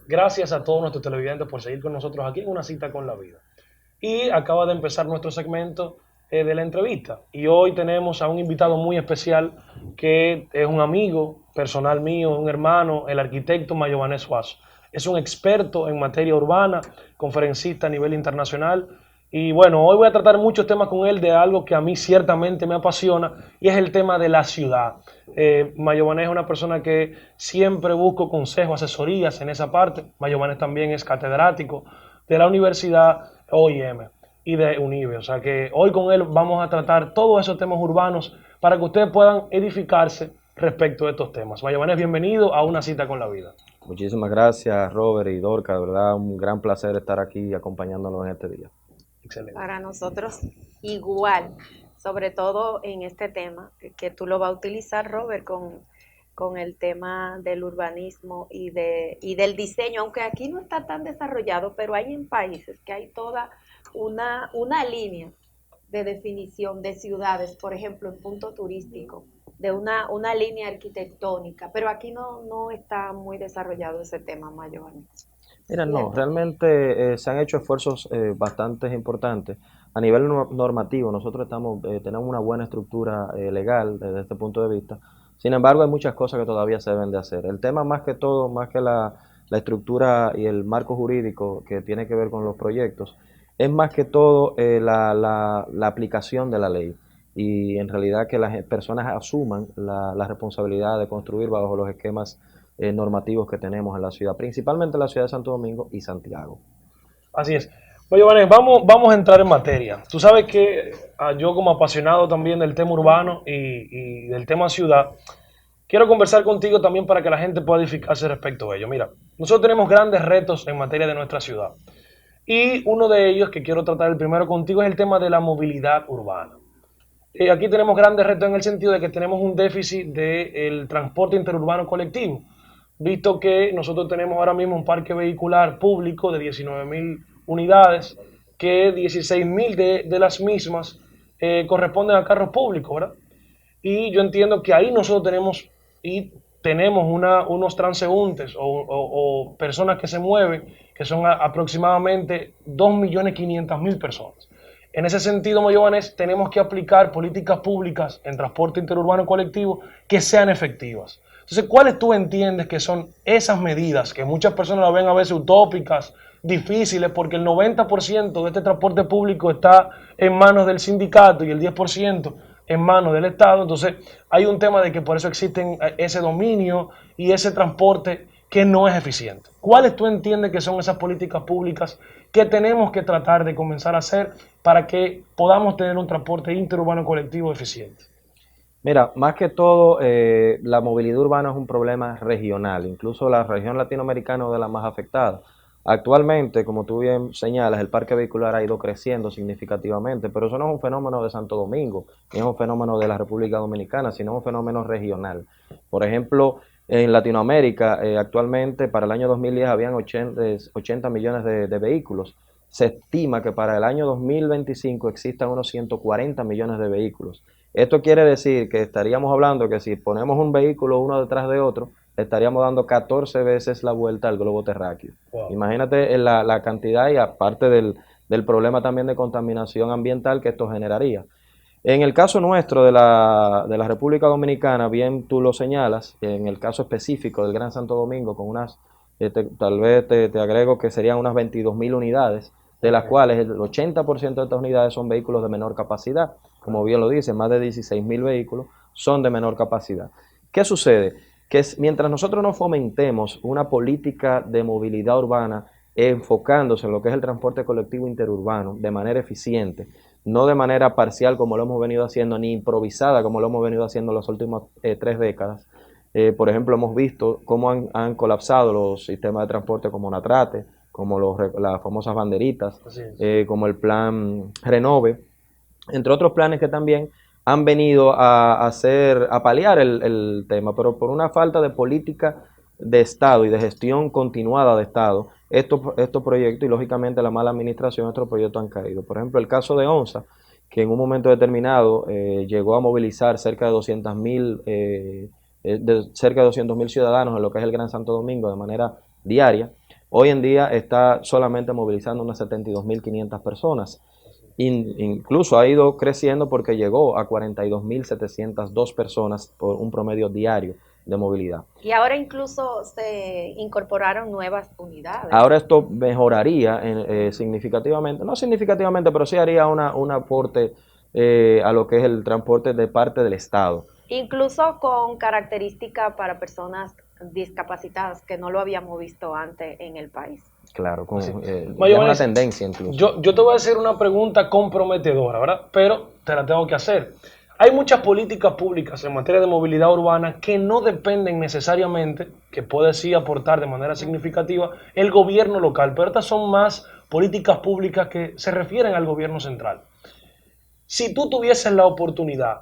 Gracias a todos nuestros televidentes por seguir con nosotros aquí en Una Cita con la Vida. Y acaba de empezar nuestro segmento de la entrevista. Y hoy tenemos a un invitado muy especial que es un amigo personal mío, un hermano, el arquitecto Mayovanés Suazo. Es un experto en materia urbana, conferencista a nivel internacional. Y bueno, hoy voy a tratar muchos temas con él de algo que a mí ciertamente me apasiona y es el tema de la ciudad. Mayovanés es una persona que siempre busco consejos, asesorías en esa parte. Mayovanés también es catedrático de la Universidad OIM y de UNIBE. O sea que hoy con él vamos a tratar todos esos temas urbanos para que ustedes puedan edificarse respecto a estos temas. Mayovanés, bienvenido a Una Cita con la Vida. Muchísimas gracias, Robert y Dorca, de verdad, un gran placer estar aquí acompañándonos en este día. Excelente. Para nosotros igual, sobre todo en este tema, que tú lo vas a utilizar, Robert, con el tema del urbanismo y del diseño, aunque aquí no está tan desarrollado, pero hay en países que hay toda una línea de definición de ciudades, por ejemplo, en punto turístico, de una línea arquitectónica, pero aquí no está muy desarrollado ese tema, Mayor. Mira, no, ¿Cierto? realmente se han hecho esfuerzos bastante importantes. A nivel normativo, nosotros tenemos una buena estructura legal desde este punto de vista. Sin embargo, hay muchas cosas que todavía se deben de hacer. El tema más que todo, más que la estructura y el marco jurídico que tiene que ver con los proyectos, es más que todo la aplicación de la ley. Y en realidad que las personas asuman la responsabilidad de construir bajo los esquemas normativos que tenemos en la ciudad, principalmente en la ciudad de Santo Domingo y Santiago. Así es. Oye, Vanés, vamos a entrar en materia. Tú sabes que yo como apasionado también del tema urbano y del tema ciudad, quiero conversar contigo también para que la gente pueda edificarse respecto a ello. Mira, nosotros tenemos grandes retos en materia de nuestra ciudad. Y uno de ellos que quiero tratar el primero contigo es el tema de la movilidad urbana. Aquí tenemos grandes retos en el sentido de que tenemos un déficit del transporte interurbano colectivo, visto que nosotros tenemos ahora mismo un parque vehicular público de 19.000 unidades, que 16.000 de las mismas corresponden a carros públicos, ¿verdad? Y yo entiendo que ahí nosotros tenemos unos transeúntes o personas que se mueven, que son aproximadamente 2.500.000 personas. En ese sentido, Mayobanes, tenemos que aplicar políticas públicas en transporte interurbano colectivo que sean efectivas. Entonces, ¿cuáles tú entiendes que son esas medidas que muchas personas las ven a veces utópicas, difíciles, porque el 90% de este transporte público está en manos del sindicato y el 10% en manos del Estado? Entonces, hay un tema de que por eso existen ese dominio y ese transporte que no es eficiente. ¿Cuáles tú entiendes que son esas políticas públicas que tenemos que tratar de comenzar a hacer para que podamos tener un transporte interurbano colectivo eficiente? Mira, más que todo, la movilidad urbana es un problema regional, incluso la región latinoamericana es de las más afectadas. Actualmente, como tú bien señalas, el parque vehicular ha ido creciendo significativamente, pero eso no es un fenómeno de Santo Domingo, ni es un fenómeno de la República Dominicana, sino un fenómeno regional. Por ejemplo, en Latinoamérica, actualmente para el año 2010 habían 80 millones de vehículos. Se estima que para el año 2025 existan unos 140 millones de vehículos. Esto quiere decir que estaríamos hablando que si ponemos un vehículo uno detrás de otro, estaríamos dando 14 veces la vuelta al globo terráqueo. Wow. Imagínate la cantidad y aparte del problema también de contaminación ambiental que esto generaría. En el caso nuestro de la República Dominicana, bien tú lo señalas, en el caso específico del Gran Santo Domingo, con tal vez te agrego que serían unas 22.000 unidades, de las Okay. cuales el 80% de estas unidades son vehículos de menor capacidad. Como bien lo dice, más de 16.000 vehículos son de menor capacidad. ¿Qué sucede? Que mientras nosotros no fomentemos una política de movilidad urbana enfocándose en lo que es el transporte colectivo interurbano de manera eficiente, no de manera parcial como lo hemos venido haciendo, ni improvisada como lo hemos venido haciendo en las últimas 3 décadas. Por ejemplo, hemos visto cómo han colapsado los sistemas de transporte como Natrate, como las famosas banderitas, Así es. como el plan Renove, entre otros planes que también han venido a paliar el tema, pero por una falta de política de Estado y de gestión continuada de Estado, estos proyectos y lógicamente la mala administración, estos proyectos han caído. Por ejemplo, el caso de ONSA, que en un momento determinado llegó a movilizar cerca de 200.000 ciudadanos en lo que es el Gran Santo Domingo de manera diaria, Hoy en día está solamente movilizando unas 72.500 personas. Incluso ha ido creciendo porque llegó a 42.702 personas por un promedio diario de movilidad. Y ahora incluso se incorporaron nuevas unidades. Ahora esto mejoraría significativamente, no significativamente, pero sí haría un aporte a lo que es el transporte de parte del Estado. Incluso con características para personas discapacitadas que no lo habíamos visto antes en el país. Claro, Sí. ya es Mayo una Vanessa, tendencia incluso. yo te voy a hacer una pregunta comprometedora, ¿verdad? Pero te la tengo que hacer. Hay muchas políticas públicas en materia de movilidad urbana que no dependen necesariamente, que puede sí aportar de manera significativa el gobierno local, pero estas son más políticas públicas que se refieren al gobierno central. Si tú tuvieses la oportunidad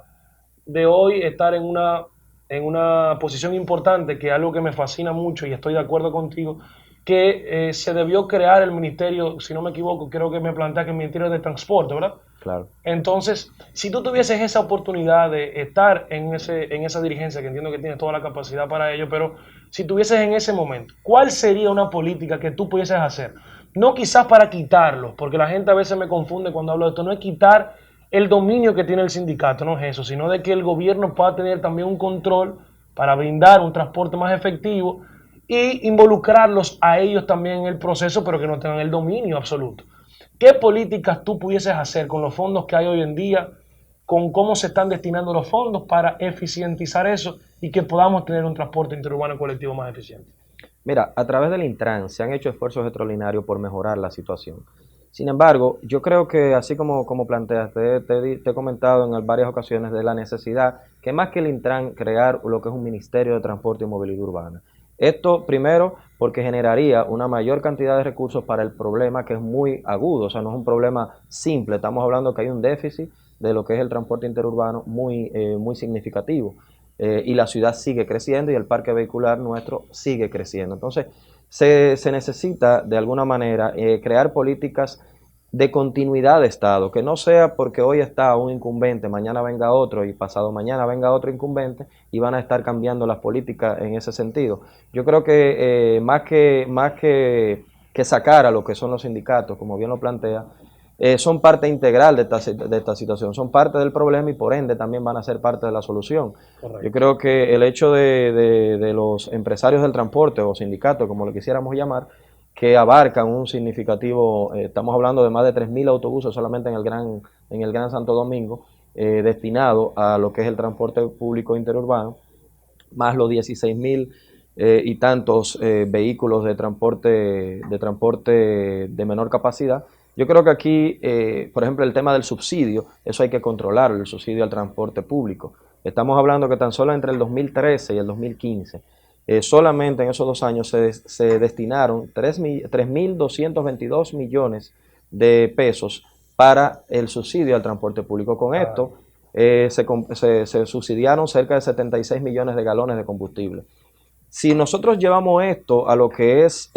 de hoy estar en una posición importante, que es algo que me fascina mucho y estoy de acuerdo contigo, que se debió crear el ministerio, si no me equivoco, creo que me plantea que el Ministerio de Transporte, ¿verdad? Claro. Entonces, si tú tuvieses esa oportunidad de estar en esa dirigencia, que entiendo que tienes toda la capacidad para ello, pero si tuvieses en ese momento, ¿cuál sería una política que tú pudieses hacer? No quizás para quitarlo, porque la gente a veces me confunde cuando hablo de esto, no es quitar el dominio que tiene el sindicato, no es eso, sino de que el gobierno pueda tener también un control para brindar un transporte más efectivo y involucrarlos a ellos también en el proceso, pero que no tengan el dominio absoluto. ¿Qué políticas tú pudieses hacer con los fondos que hay hoy en día, con cómo se están destinando los fondos para eficientizar eso y que podamos tener un transporte interurbano colectivo más eficiente? Mira, a través del Intran se han hecho esfuerzos extraordinarios por mejorar la situación. Sin embargo, yo creo que así como planteas, te he comentado en varias ocasiones de la necesidad que más que el Intran crear lo que es un Ministerio de Transporte y Movilidad Urbana. Esto primero porque generaría una mayor cantidad de recursos para el problema que es muy agudo, o sea, no es un problema simple, estamos hablando que hay un déficit de lo que es el transporte interurbano muy significativo. Y la ciudad sigue creciendo y el parque vehicular nuestro sigue creciendo. Entonces, se necesita de alguna manera crear políticas de continuidad de Estado, que no sea porque hoy está un incumbente, mañana venga otro y pasado mañana venga otro incumbente y van a estar cambiando las políticas en ese sentido. Yo creo que más que sacar a lo que son los sindicatos, como bien lo plantea, son parte integral de esta situación, son parte del problema y por ende también van a ser parte de la solución. Correcto. Yo creo que el hecho de los empresarios del transporte o sindicatos, como lo quisiéramos llamar, que abarcan un significativo, estamos hablando de más de 3.000 autobuses solamente en el Gran Santo Domingo, destinado a lo que es el transporte público interurbano, más los 16.000 y tantos vehículos de transporte de menor capacidad. Yo creo que aquí, por ejemplo, el tema del subsidio, eso hay que controlarlo, el subsidio al transporte público. Estamos hablando que tan solo entre el 2013 y el 2015, solamente en esos 2 años se destinaron 3.222 millones de pesos para el subsidio al transporte público. Con esto se subsidiaron cerca de 76 millones de galones de combustible. Si nosotros llevamos esto a lo que es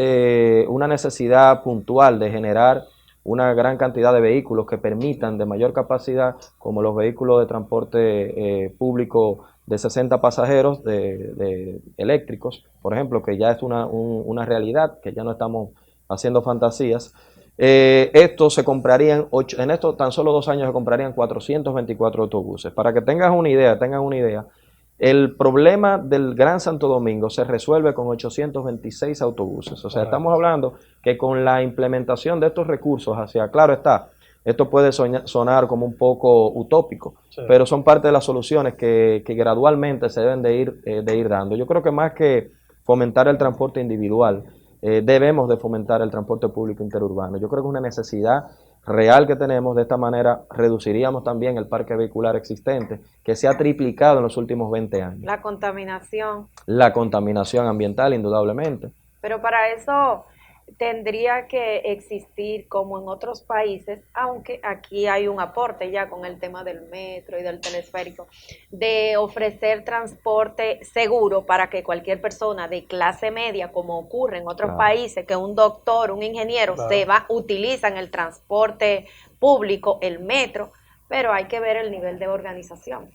una necesidad puntual de generar una gran cantidad de vehículos que permitan de mayor capacidad, como los vehículos de transporte público de 60 pasajeros de eléctricos, por ejemplo, que ya es una realidad, que ya no estamos haciendo fantasías. Estos se comprarían, en estos tan solo 2 años se comprarían 424 autobuses. Para que tengan una idea, el problema del Gran Santo Domingo se resuelve con 826 autobuses. O sea, estamos hablando que con la implementación de estos recursos claro está, esto puede sonar como un poco utópico, sí, pero son parte de las soluciones que gradualmente se deben de ir dando. Yo creo que más que fomentar el transporte individual, debemos de fomentar el transporte público interurbano. Yo creo que es una necesidad real que tenemos. De esta manera reduciríamos también el parque vehicular existente, que se ha triplicado en los últimos 20 años. La contaminación. La contaminación ambiental, indudablemente. Pero para eso tendría que existir, como en otros países, aunque aquí hay un aporte ya con el tema del metro y del telesférico, de ofrecer transporte seguro para que cualquier persona de clase media, como ocurre en otros países, que un doctor, un ingeniero utilizan el transporte público, el metro, pero hay que ver el nivel de organización.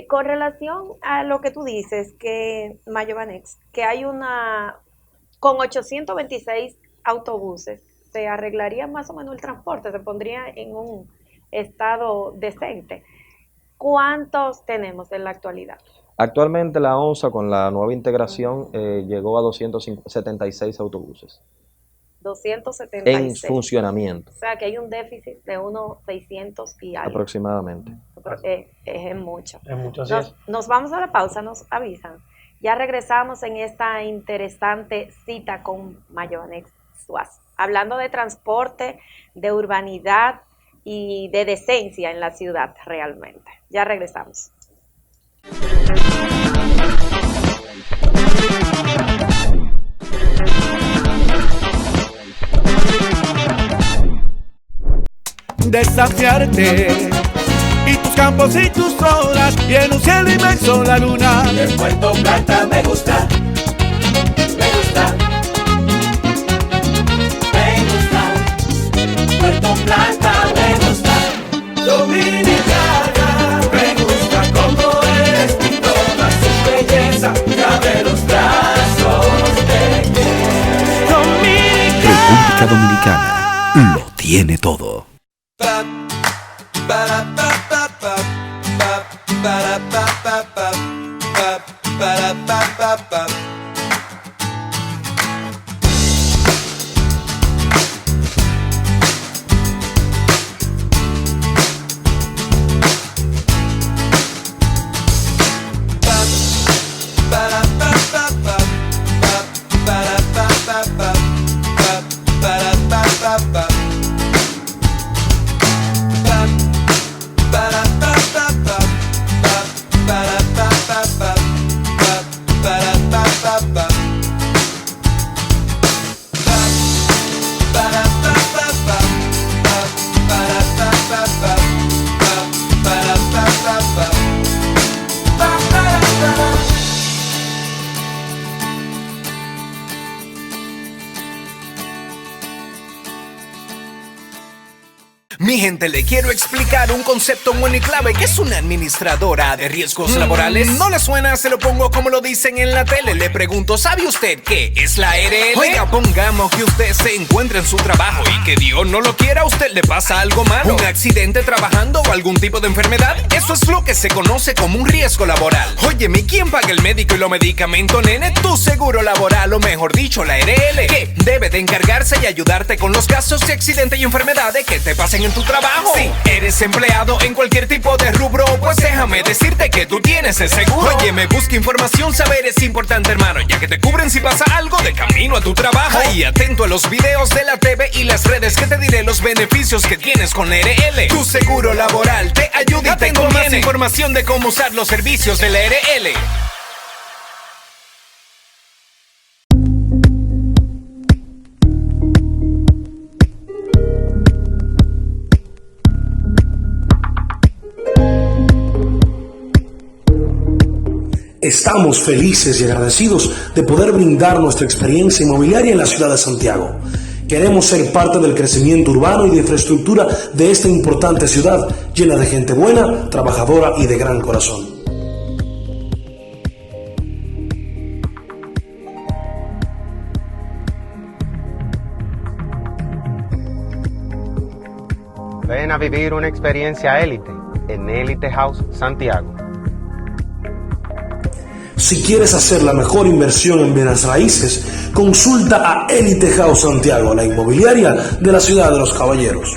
Con relación a lo que tú dices, que Mayo Vanex, que hay con 826 autobuses, se arreglaría más o menos el transporte, se pondría en un estado decente. ¿Cuántos tenemos en la actualidad? Actualmente la ONSA con la nueva integración llegó a 276 autobuses en 276. funcionamiento O sea que hay un déficit de unos 600 y algo. aproximadamente. Es mucho. Es mucho, así es. Nos vamos a la pausa, nos avisan. Ya regresamos en esta interesante cita con Mayonex Suazo, hablando de transporte, de urbanidad y de decencia en la ciudad realmente. Ya regresamos. Desafiarte y tus campos y tus zonas y en un cielo inmenso la luna. De Puerto Plata me gusta, me gusta, me gusta. Puerto Plata me gusta. Dominicana me gusta como eres y toda su belleza cabe los brazos de República Dominicana lo tiene todo. Mi gente, le quiero explicar un concepto muy clave que es una administradora de riesgos laborales. ¿No le suena? Se lo pongo como lo dicen en la tele. Le pregunto, ¿sabe usted qué es la ARL? Oiga, pongamos que usted se encuentra en su trabajo y que Dios no lo quiera, a usted le pasa algo malo. Un accidente trabajando o algún tipo de enfermedad. Eso es lo que se conoce como un riesgo laboral. Óyeme, ¿quién paga el médico y los medicamentos, nene? Tu seguro laboral, o mejor dicho, la ARL, que debe de encargarse y ayudarte con los casos de accidente y enfermedades que te pasen en tu trabajo. Si eres empleado en cualquier tipo de rubro, pues déjame decirte que tú tienes el seguro. Oye, me busca información, saber es importante, hermano, ya que te cubren si pasa algo de camino a tu trabajo. Y atento a los videos de la TV y las redes que te diré los beneficios que tienes con la ARL. Tu seguro laboral te ayuda y te conviene. Más información de cómo usar los servicios de la ARL. Estamos felices y agradecidos de poder brindar nuestra experiencia inmobiliaria en la ciudad de Santiago. Queremos ser parte del crecimiento urbano y de infraestructura de esta importante ciudad llena de gente buena, trabajadora y de gran corazón. Ven a vivir una experiencia élite en Elite House Santiago. Si quieres hacer la mejor inversión en bienes raíces, consulta a Elite House Santiago, la inmobiliaria de la ciudad de los caballeros.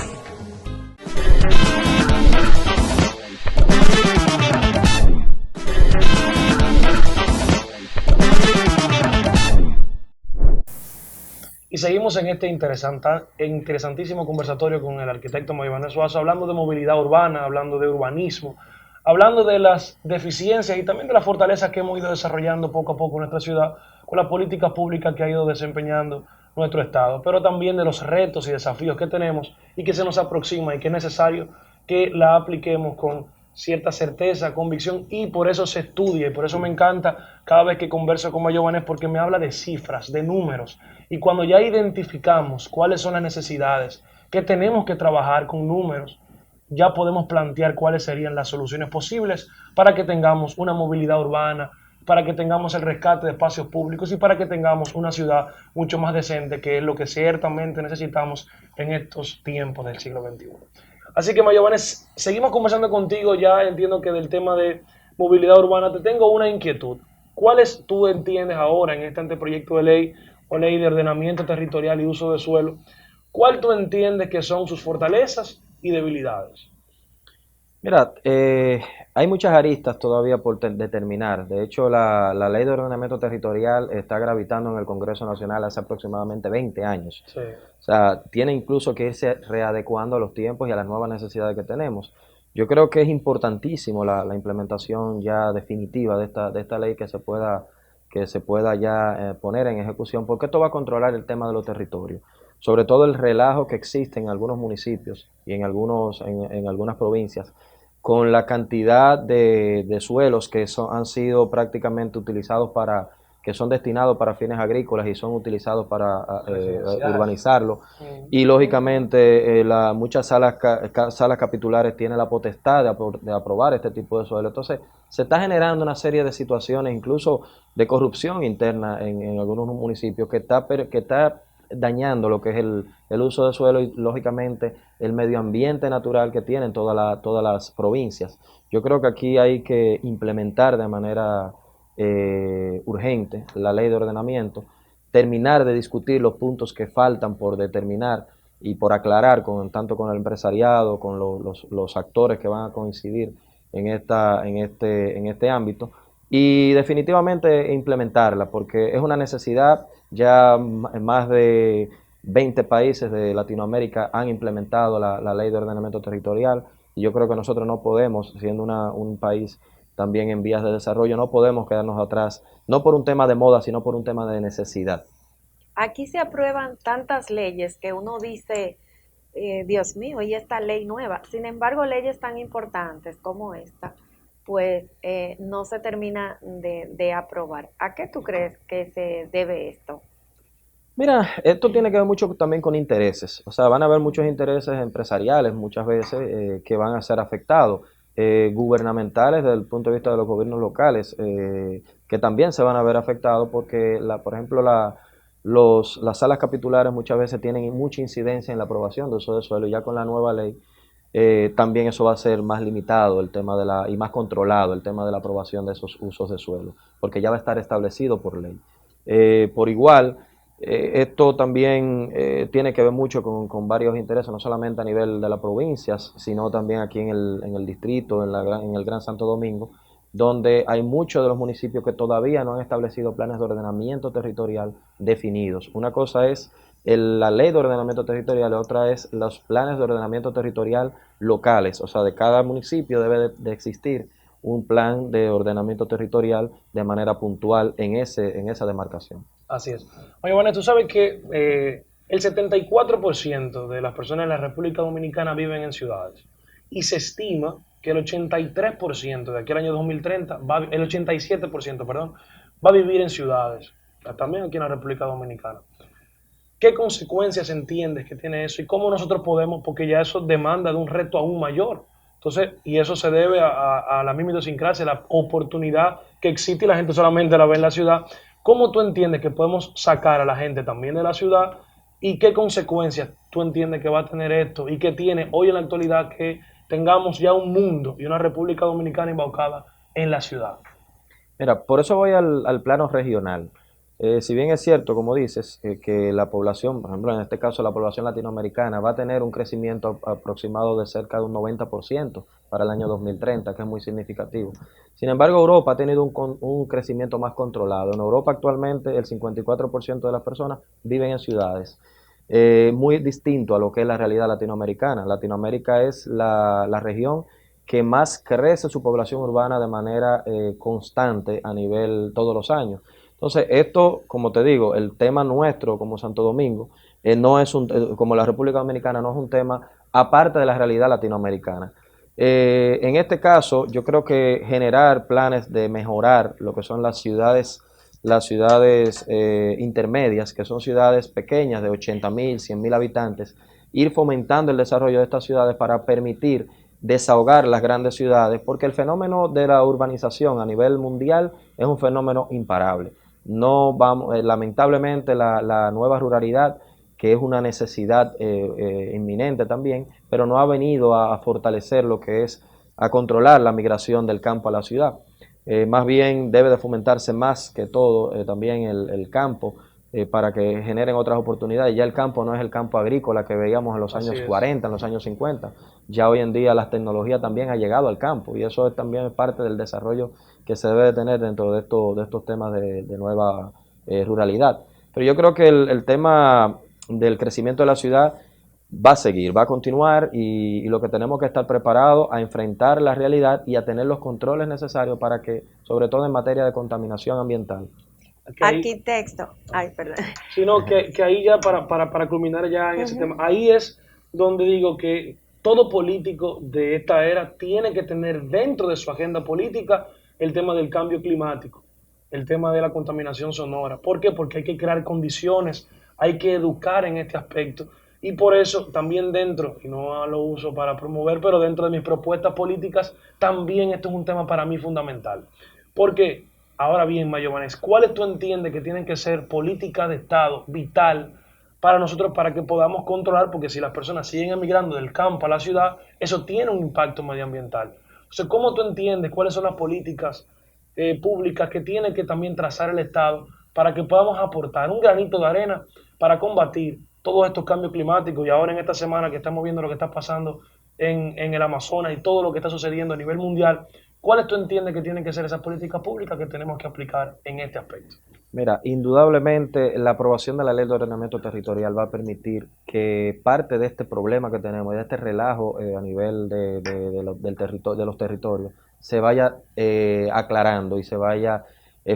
Y seguimos en este interesantísimo conversatorio con el arquitecto Mayonex Suazo, hablando de movilidad urbana, hablando de urbanismo, hablando de las deficiencias y también de las fortalezas que hemos ido desarrollando poco a poco en nuestra ciudad con las políticas públicas que ha ido desempeñando nuestro Estado, pero también de los retos y desafíos que tenemos y que se nos aproxima y que es necesario que la apliquemos con cierta certeza, convicción, y por eso se estudia y por eso me encanta cada vez que converso con Mayonex, porque me habla de cifras, de números, y cuando ya identificamos cuáles son las necesidades que tenemos que trabajar con números, ya podemos plantear cuáles serían las soluciones posibles para que tengamos una movilidad urbana para que tengamos el rescate de espacios públicos y para que tengamos una ciudad mucho más decente, que es lo que ciertamente necesitamos en estos tiempos del siglo XXI. Así que, Mayovanes, seguimos conversando contigo. Ya entiendo que del tema de movilidad urbana te tengo una inquietud. ¿Cuáles tú entiendes ahora en este anteproyecto de ley o ley de ordenamiento territorial y uso de suelo? ¿Cuál tú entiendes que son sus fortalezas y debilidades? Mira, hay muchas aristas todavía por determinar. De hecho, la ley de ordenamiento territorial está gravitando en el Congreso Nacional hace aproximadamente 20 años. Sí. O sea, tiene incluso que irse readecuando a los tiempos y a las nuevas necesidades que tenemos. Yo creo que es importantísimo la implementación ya definitiva de esta ley que se pueda ya poner en ejecución, porque esto va a controlar el tema de los territorios. Sobre todo el relajo que existe en algunos municipios y en algunas provincias, con la cantidad de suelos que han sido prácticamente utilizados que son destinados para fines agrícolas y son utilizados para urbanizarlo. Y lógicamente muchas salas capitulares tienen la potestad de aprobar este tipo de suelo. Entonces se está generando una serie de situaciones, incluso de corrupción interna en algunos municipios, que está dañando lo que es el uso de suelo y lógicamente el medio ambiente natural que tienen todas las provincias. Yo creo que aquí hay que implementar de manera urgente la ley de ordenamiento, terminar de discutir los puntos que faltan por determinar y por aclarar tanto con el empresariado, con los actores que van a coincidir en este ámbito, y definitivamente implementarla, porque es una necesidad. Ya más de 20 países de Latinoamérica han implementado la ley de ordenamiento territorial, y yo creo que nosotros no podemos, siendo un país también en vías de desarrollo, no podemos quedarnos atrás, no por un tema de moda, sino por un tema de necesidad. Aquí se aprueban tantas leyes que uno dice, Dios mío, y esta ley nueva. Sin embargo, leyes tan importantes como esta, pues no se termina de aprobar. ¿A qué tú crees que se debe esto? Mira, esto tiene que ver mucho también con intereses. O sea, van a haber muchos intereses empresariales muchas veces que van a ser afectados, gubernamentales desde el punto de vista de los gobiernos locales, que también se van a ver afectados porque, por ejemplo, las salas capitulares muchas veces tienen mucha incidencia en la aprobación de uso de suelo, y ya con la nueva ley también eso va a ser más limitado y más controlado el tema de la aprobación de esos usos de suelo, porque ya va a estar establecido por ley. Por igual, esto también tiene que ver mucho con varios intereses, no solamente a nivel de las provincias, sino también aquí en el distrito, en el Gran Santo Domingo, donde hay muchos de los municipios que todavía no han establecido planes de ordenamiento territorial definidos. Una cosa es la ley de ordenamiento territorial, y otra es los planes de ordenamiento territorial locales. O sea, de cada municipio debe de existir un plan de ordenamiento territorial de manera puntual en esa demarcación. Así es. Oye, Vanessa, tú sabes que el 74% de las personas en la República Dominicana viven en ciudades, y se estima que el 83% de aquí al año 2030, el 87%, perdón, va a vivir en ciudades, también aquí en la República Dominicana. ¿Qué consecuencias entiendes que tiene eso y cómo nosotros podemos, porque ya eso demanda de un reto aún mayor? Entonces, y eso se debe a la misma idiosincrasia, la oportunidad que existe y la gente solamente la ve en la ciudad. ¿Cómo tú entiendes que podemos sacar a la gente también de la ciudad y qué consecuencias tú entiendes que va a tener esto y que tiene hoy en la actualidad que tengamos ya un mundo y una República Dominicana embaucada en la ciudad? Mira, por eso voy al plano regional. Si bien es cierto, como dices, que la población, por ejemplo, en este caso la población latinoamericana, va a tener un crecimiento aproximado de cerca de un 90% para el año 2030, que es muy significativo. Sin embargo, Europa ha tenido un crecimiento más controlado. En Europa actualmente el 54% de las personas viven en ciudades, muy distinto a lo que es la realidad latinoamericana. Latinoamérica es la región que más crece su población urbana de manera constante a nivel todos los años. Entonces, esto, como te digo, el tema nuestro como Santo Domingo, no es como la República Dominicana, no es un tema aparte de la realidad latinoamericana. En este caso, yo creo que generar planes de mejorar lo que son las ciudades intermedias, que son ciudades pequeñas de 80,000, 100,000 habitantes, ir fomentando el desarrollo de estas ciudades para permitir desahogar las grandes ciudades, porque el fenómeno de la urbanización a nivel mundial es un fenómeno imparable. No vamos, lamentablemente la nueva ruralidad, que es una necesidad inminente también, pero no ha venido a fortalecer lo que es, a controlar la migración del campo a la ciudad. Más bien debe de fomentarse más que todo también el campo, para que generen otras oportunidades. Ya el campo no es el campo agrícola que veíamos en los años 40, en los años 50. Ya hoy en día las tecnologías también han llegado al campo y eso también es parte del desarrollo que se debe de tener dentro de estos temas de nueva ruralidad. Pero yo creo que el tema del crecimiento de la ciudad va a seguir, va a continuar y lo que tenemos que estar preparados a enfrentar la realidad y a tener los controles necesarios para que, sobre todo en materia de contaminación ambiental. Arquitecto, ay, perdón. Sino que ahí ya para culminar ya en ese tema, ahí es donde digo que todo político de esta era tiene que tener dentro de su agenda política el tema del cambio climático, el tema de la contaminación sonora. ¿Por qué? Porque hay que crear condiciones, hay que educar en este aspecto. Y por eso también dentro, y no lo uso para promover, pero dentro de mis propuestas políticas, también esto es un tema para mí fundamental. Porque, ahora bien, Mayovanés, ¿cuáles tú entiendes que tienen que ser políticas de Estado vital para nosotros, para que podamos controlar? Porque si las personas siguen emigrando del campo a la ciudad, eso tiene un impacto medioambiental. O sea, ¿cómo tú entiendes cuáles son las políticas públicas que tiene que también trazar el Estado para que podamos aportar un granito de arena para combatir todos estos cambios climáticos? Y ahora en esta semana que estamos viendo lo que está pasando en el Amazonas y todo lo que está sucediendo a nivel mundial, ¿cuáles tú entiendes que tienen que ser esas políticas públicas que tenemos que aplicar en este aspecto? Mira, indudablemente la aprobación de la ley de ordenamiento territorial va a permitir que parte de este problema que tenemos y de este relajo a nivel de los territorios se vaya aclarando y se vaya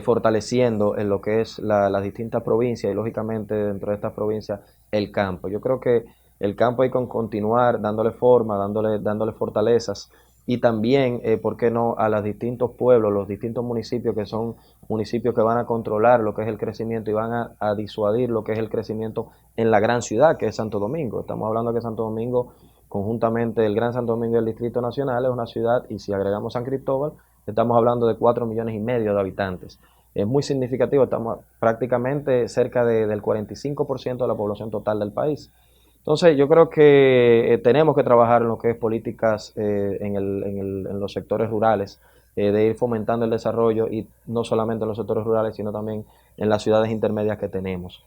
fortaleciendo en lo que es las distintas provincias y lógicamente dentro de estas provincias el campo. Yo creo que el campo hay que continuar dándole forma, dándole fortalezas y también, ¿por qué no?, a los distintos pueblos, los distintos municipios que son municipios que van a controlar lo que es el crecimiento y van a disuadir lo que es el crecimiento en la gran ciudad que es Santo Domingo. Estamos hablando que Santo Domingo, conjuntamente el Gran Santo Domingo y el Distrito Nacional, es una ciudad, y si agregamos San Cristóbal, estamos hablando de 4,5 millones de habitantes. Es muy significativo, estamos prácticamente cerca del 45% de la población total del país. Entonces, yo creo que tenemos que trabajar en lo que es políticas en los sectores rurales, de ir fomentando el desarrollo y no solamente en los sectores rurales, sino también en las ciudades intermedias que tenemos.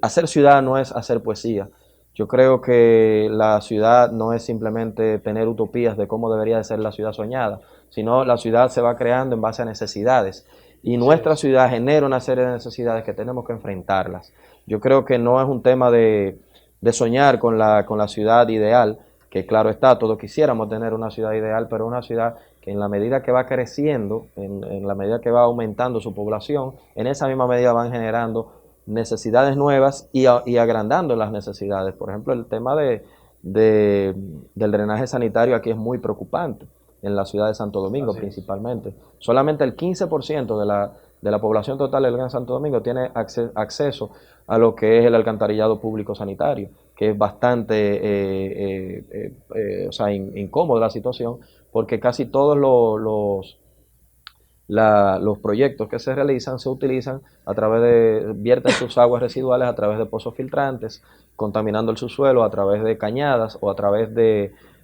Hacer ciudad no es hacer poesía. Yo creo que la ciudad no es simplemente tener utopías de cómo debería de ser la ciudad soñada, sino la ciudad se va creando en base a necesidades. Y nuestra ciudad genera una serie de necesidades que tenemos que enfrentarlas. Yo creo que no es un tema de soñar con la ciudad ideal, que claro está, todos quisiéramos tener una ciudad ideal, pero una ciudad que en la medida que va creciendo, en la medida que va aumentando su población, en esa misma medida van generando necesidades nuevas y agrandando las necesidades. Por ejemplo, el tema del drenaje sanitario aquí es muy preocupante, en la ciudad de Santo Domingo principalmente. Solamente el 15% de la población total del Gran Santo Domingo tiene acceso a lo que es el alcantarillado público sanitario, que es bastante incómoda la situación, porque casi todos los proyectos que se realizan se utilizan vierten sus aguas residuales a través de pozos filtrantes, contaminando el subsuelo a través de cañadas o a través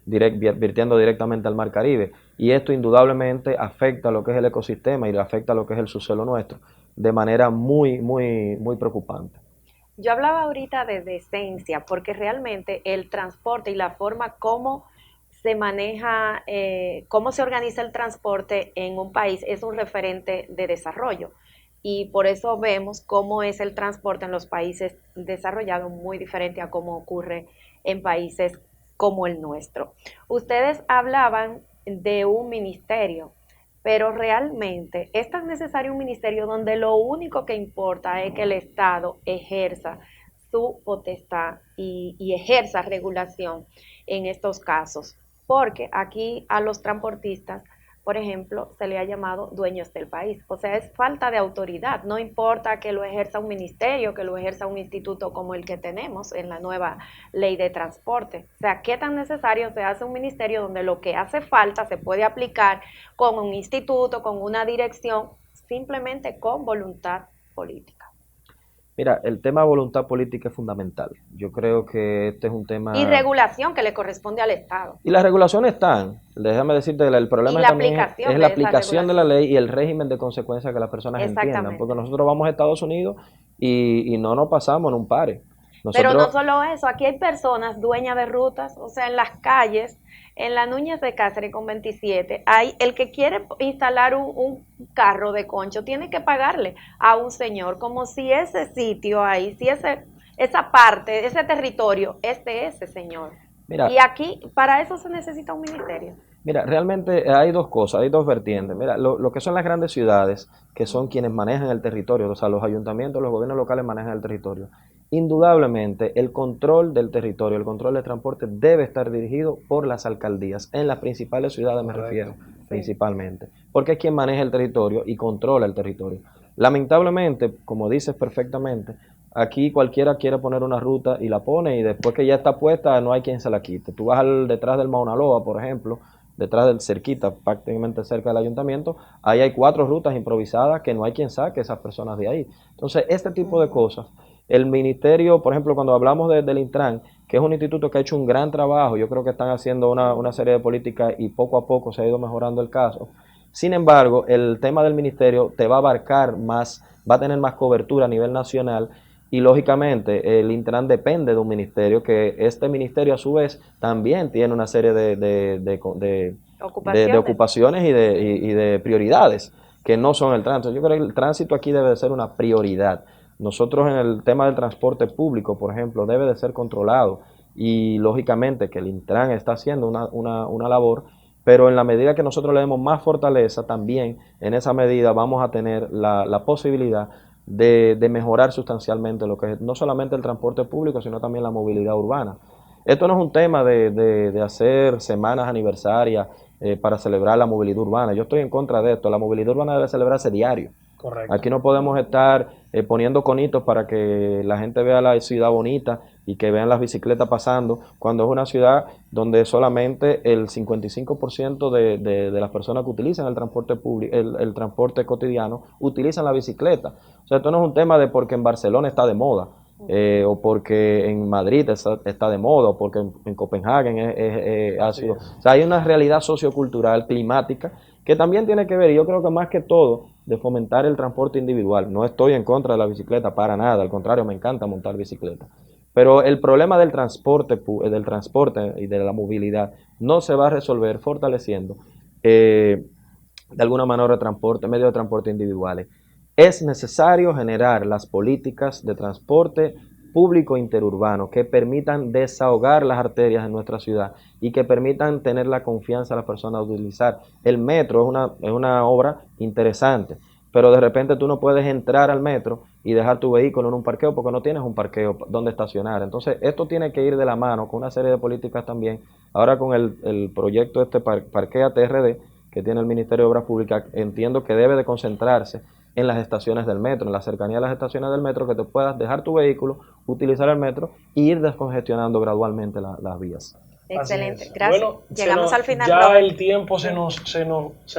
virtiendo directamente al Mar Caribe. Y esto indudablemente afecta a lo que es el ecosistema y afecta a lo que es el subsuelo nuestro de manera muy, muy, muy preocupante. Yo hablaba ahorita de decencia, porque realmente el transporte y la forma como se maneja, cómo se organiza el transporte en un país es un referente de desarrollo. Y por eso vemos cómo es el transporte en los países desarrollados muy diferente a cómo ocurre en países como el nuestro. Ustedes hablaban de un ministerio, pero realmente es tan necesario un ministerio donde lo único que importa es que el Estado ejerza su potestad y ejerza regulación en estos casos, porque aquí a los transportistas por ejemplo, se le ha llamado dueños del país. O sea, es falta de autoridad. No importa que lo ejerza un ministerio, que lo ejerza un instituto como el que tenemos en la nueva ley de transporte. O sea, ¿qué tan necesario se hace un ministerio donde lo que hace falta se puede aplicar con un instituto, con una dirección, simplemente con voluntad política? Mira, el tema de voluntad política es fundamental. Yo creo que este es un tema... Y regulación que le corresponde al Estado. Y las regulaciones están. Déjame decirte, el problema Y la también aplicación es de la esa aplicación de la regulación. ley y el régimen de consecuencias que las personas entiendan. Exactamente. Porque nosotros vamos a Estados Unidos y no nos pasamos en un pare. Pero no Nosotros, solo eso, aquí hay personas dueñas de rutas, o sea, en las calles, en la Núñez de Cáceres con 27, hay el que quiere instalar un carro de concho, tiene que pagarle a un señor, como si ese sitio ahí, si esa parte, ese territorio es de ese señor. mira, Y aquí, para eso se necesita un ministerio. Mira, realmente hay dos cosas, hay dos vertientes. Mira, lo que son las grandes ciudades, que son quienes manejan el territorio, o sea, los ayuntamientos, los gobiernos locales manejan el territorio. Indudablemente, el control del territorio, el control del transporte debe estar dirigido por las alcaldías, en las principales ciudades me refiero, principalmente, porque es quien maneja el territorio y controla el territorio. Lamentablemente, como dices perfectamente, aquí cualquiera quiere poner una ruta y la pone y después que ya está puesta no hay quien se la quite. Tú vas detrás del Mauna Loa, por ejemplo, detrás del cerquita, prácticamente cerca del ayuntamiento, ahí hay 4 rutas improvisadas que no hay quien saque esas personas de ahí. Entonces, este tipo de cosas, el ministerio, por ejemplo, cuando hablamos del Intran, que es un instituto que ha hecho un gran trabajo, yo creo que están haciendo una serie de políticas y poco a poco se ha ido mejorando el caso. Sin embargo, el tema del ministerio te va a abarcar más, va a tener más cobertura a nivel nacional y lógicamente el Intran depende de un ministerio, que este ministerio a su vez también tiene una serie de ocupaciones y de prioridades que no son el tránsito. Yo creo que el tránsito aquí debe de ser una prioridad. Nosotros en el tema del transporte público, por ejemplo, debe de ser controlado y lógicamente que el Intran está haciendo una labor, pero en la medida que nosotros le demos más fortaleza, también en esa medida vamos a tener la posibilidad de mejorar sustancialmente lo que es no solamente el transporte público, sino también la movilidad urbana. Esto no es un tema de hacer semanas aniversarias para celebrar la movilidad urbana. Yo estoy en contra de esto. La movilidad urbana debe celebrarse diario. Correcto. Aquí no podemos estar poniendo conitos para que la gente vea la ciudad bonita y que vean las bicicletas pasando, cuando es una ciudad donde solamente el 55% de las personas que utilizan el transporte público, el transporte cotidiano, utilizan la bicicleta. O sea, esto no es un tema de porque en Barcelona está de moda, o porque en Madrid está de moda, o porque en Copenhague ha sido. O sea, hay una realidad sociocultural, climática, que también tiene que ver, y yo creo que más que todo, de fomentar el transporte individual. No estoy en contra de la bicicleta para nada, al contrario, me encanta montar bicicleta. Pero el problema del transporte y de la movilidad no se va a resolver fortaleciendo de alguna manera medios de transporte individuales. Es necesario generar las políticas de transporte público interurbano que permitan desahogar las arterias en nuestra ciudad y que permitan tener la confianza a las personas de utilizar. El metro es una obra interesante, pero de repente tú no puedes entrar al metro y dejar tu vehículo en un parqueo porque no tienes un parqueo donde estacionar. Entonces, esto tiene que ir de la mano con una serie de políticas también. Ahora con el proyecto Parquea TRD que tiene el Ministerio de Obras Públicas, entiendo que debe de concentrarse en las estaciones del metro, en la cercanía de las estaciones del metro, que te puedas dejar tu vehículo, utilizar el metro e ir descongestionando gradualmente las vías. Excelente, gracias. Bueno, llegamos al final. Ya Robert. el tiempo se nos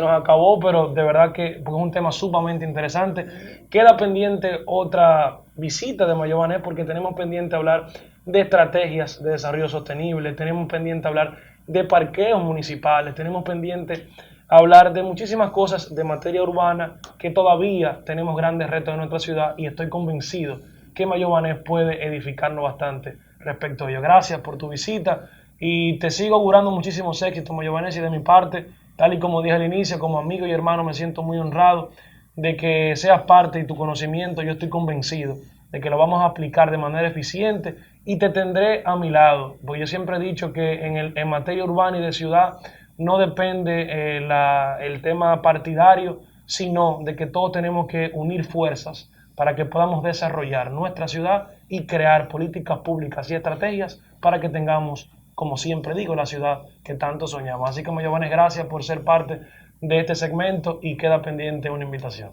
acabó, pero de verdad que porque es un tema sumamente interesante. Queda pendiente otra visita de Mayobané porque tenemos pendiente hablar de estrategias de desarrollo sostenible, tenemos pendiente hablar de parqueos municipales, tenemos pendiente hablar de muchísimas cosas de materia urbana que todavía tenemos grandes retos en nuestra ciudad y estoy convencido que Mayobané puede edificarnos bastante respecto a ello. Gracias por tu visita y te sigo augurando muchísimos éxitos, Mayobané, y de mi parte, tal y como dije al inicio, como amigo y hermano me siento muy honrado de que seas parte y tu conocimiento, yo estoy convencido de que lo vamos a aplicar de manera eficiente y te tendré a mi lado, porque yo siempre he dicho que en materia urbana y de ciudad no depende el tema partidario, sino de que todos tenemos que unir fuerzas para que podamos desarrollar nuestra ciudad y crear políticas públicas y estrategias para que tengamos, como siempre digo, la ciudad que tanto soñamos. Así que, Mayobané, gracias por ser parte de este segmento y queda pendiente una invitación.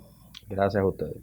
Gracias a ustedes.